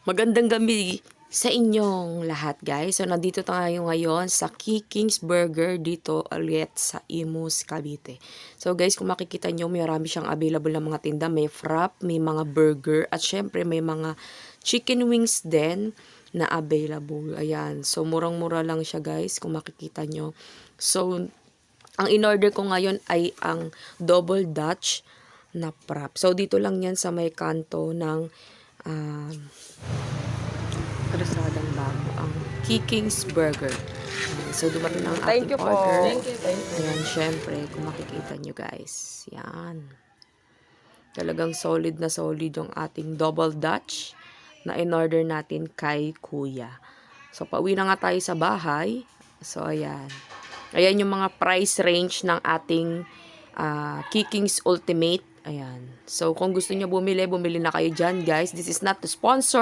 Magandang gabi sa inyong lahat, guys. So, nandito tayo ngayon sa Kiking's Burger dito ulit sa Imus, Cavite. So, guys, kung makikita nyo, marami siyang available na mga tinda. May frap, may mga burger, at syempre may mga chicken wings din na available. Ayan. So, murang-mura lang siya, guys, kung makikita nyo. So, ang in-order ko ngayon ay ang double Dutch na frap. So, dito lang yan sa may kanto ng Karusadang Bago, ang Kiking's Burger. So, dumating na ang Thank ating you po. order. Thank you. Ayan, syempre, kung makikita nyo guys. Yan. Talagang solid na solid yung ating double Dutch na in-order natin kay Kuya. So, pauwi na nga tayo sa bahay. So, ayan. Ayan yung mga price range ng ating Kiking's Ultimate. Ayan. So, kung gusto niyo bumili, bumili na kayo dyan, guys. This is not to sponsor,